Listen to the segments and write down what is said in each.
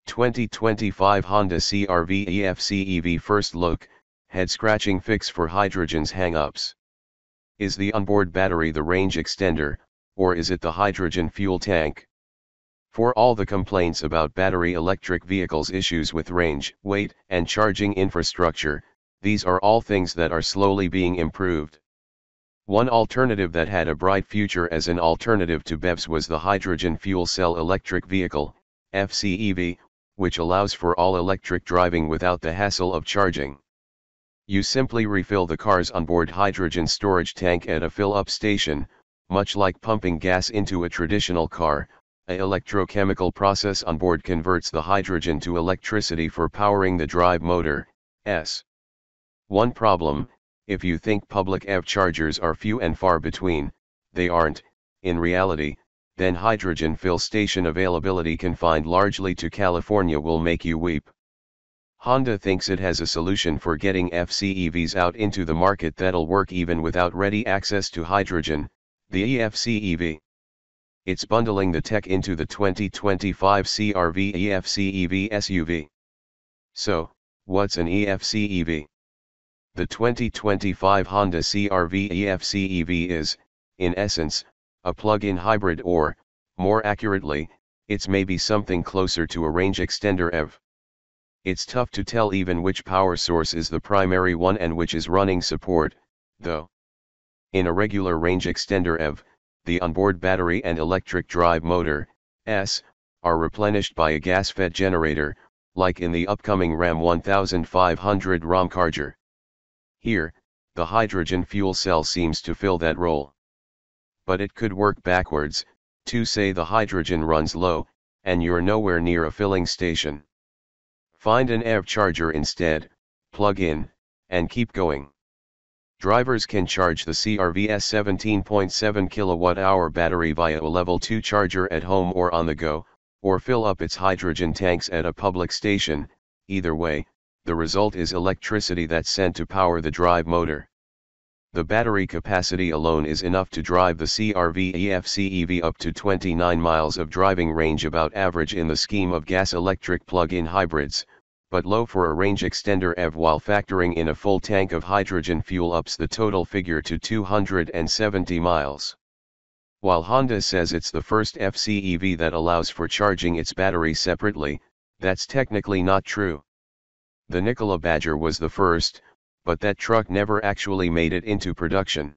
2025 Honda CR-V EFCEV first look, head-scratching fix for hydrogen's hang-ups. Is the onboard battery the range extender, or is it the hydrogen fuel tank? For all the complaints about battery electric vehicles' issues with range, weight, and charging infrastructure, these are all things that are slowly being improved. One alternative that had a bright future as an alternative to BEVs was the hydrogen fuel cell electric vehicle, FCEV, which allows for all-electric driving without the hassle of charging. You simply refill the car's onboard hydrogen storage tank at a fill-up station, much like pumping gas into a traditional car. An electrochemical process on board converts the hydrogen to electricity for powering the drive motor. One problem: if you think public EV chargers are few and far between, they aren't, in reality. Then hydrogen fill station availability confined largely to California will make you weep. Honda thinks it has a solution for getting FCEVs out into the market that'll work even without ready access to hydrogen, the EFCEV. It's bundling the tech into the 2025 CR-V EFCEV SUV. So, what's an EFCEV? The 2025 Honda CR-V EFCEV is, in essence, a plug-in hybrid, or, more accurately, it's maybe something closer to a range extender EV. It's tough to tell even which power source is the primary one and which is running support, though. In a regular range extender EV, the onboard battery and electric drive motor, are replenished by a gas-fed generator, like in the upcoming Ram 1500 Ramcharger. Here, the hydrogen fuel cell seems to fill that role. But it could work backwards, to say the hydrogen runs low, and you're nowhere near a filling station. Find an EV charger instead, plug in, and keep going. Drivers can charge the CR-V's 17.7 kWh battery via a level 2 charger at home or on the go, or fill up its hydrogen tanks at a public station. Either way, the result is electricity that's sent to power the drive motor. The battery capacity alone is enough to drive the CR-V EFCEV up to 29 miles of driving range, about average in the scheme of gas-electric plug-in hybrids, but low for a range extender EV. While factoring in a full tank of hydrogen fuel ups the total figure to 270 miles. While Honda says it's the first FCEV that allows for charging its battery separately, that's technically not true. The Nikola Badger was the first, but that truck never actually made it into production.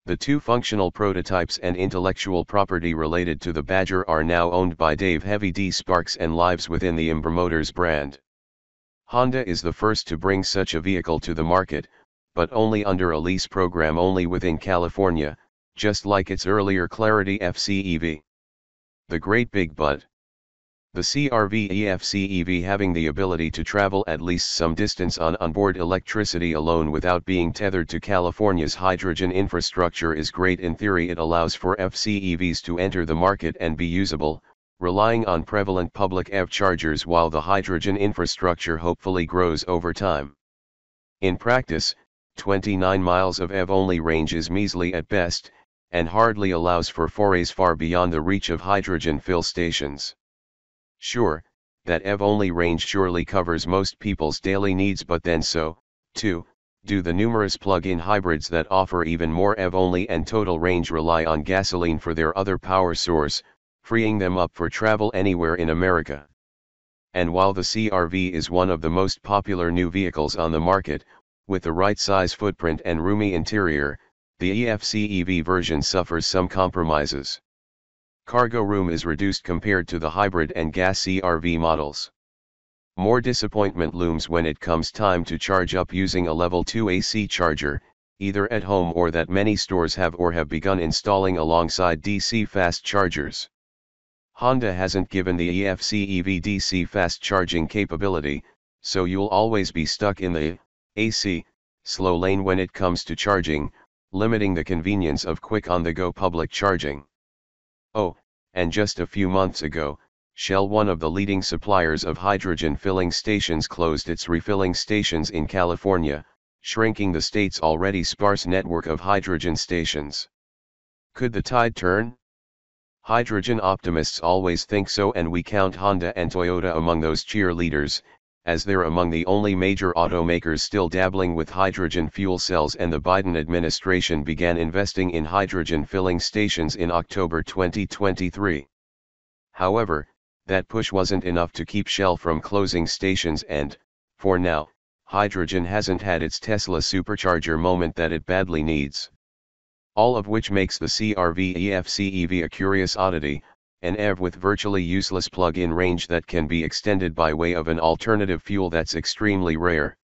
The two functional prototypes and intellectual property related to the Badger are now owned by Dave Heavy D Sparks and lives within the Imber Motors brand. Honda is the first to bring such a vehicle to the market, but only under a lease program only within California, just like its earlier Clarity FCEV. The great big but. The CR-V EFCEV having the ability to travel at least some distance on onboard electricity alone without being tethered to California's hydrogen infrastructure is great. In theory, it allows for FCEVs to enter the market and be usable, relying on prevalent public EV chargers while the hydrogen infrastructure hopefully grows over time. In practice, 29 miles of EV-only range is measly at best, and hardly allows for forays far beyond the reach of hydrogen fill stations. Sure, that EV-only range surely covers most people's daily needs, but then so, too, do the numerous plug-in hybrids that offer even more EV-only and total range rely on gasoline for their other power source, freeing them up for travel anywhere in America. And while the CR-V is one of the most popular new vehicles on the market, with the right size footprint and roomy interior, the EFCEV version suffers some compromises. Cargo room is reduced compared to the hybrid and gas CR-V models. More disappointment looms when it comes time to charge up using a level 2 AC charger, either at home or that many stores have or have begun installing alongside DC fast chargers. Honda hasn't given the EFCEV DC fast charging capability, so you'll always be stuck in the AC slow lane when it comes to charging, limiting the convenience of quick on-the-go public charging. Oh, and just a few months ago, Shell, one of the leading suppliers of hydrogen filling stations, closed its refilling stations in California, shrinking the state's already sparse network of hydrogen stations. Could the tide turn? Hydrogen optimists always think so, and we count Honda and Toyota among those cheerleaders, as they're among the only major automakers still dabbling with hydrogen fuel cells, and the Biden administration began investing in hydrogen filling stations in October 2023. However, that push wasn't enough to keep Shell from closing stations, and, for now, hydrogen hasn't had its Tesla supercharger moment that it badly needs. All of which makes the CRV-EFC EV a curious oddity, an EV with virtually useless plug-in range that can be extended by way of an alternative fuel that's extremely rare.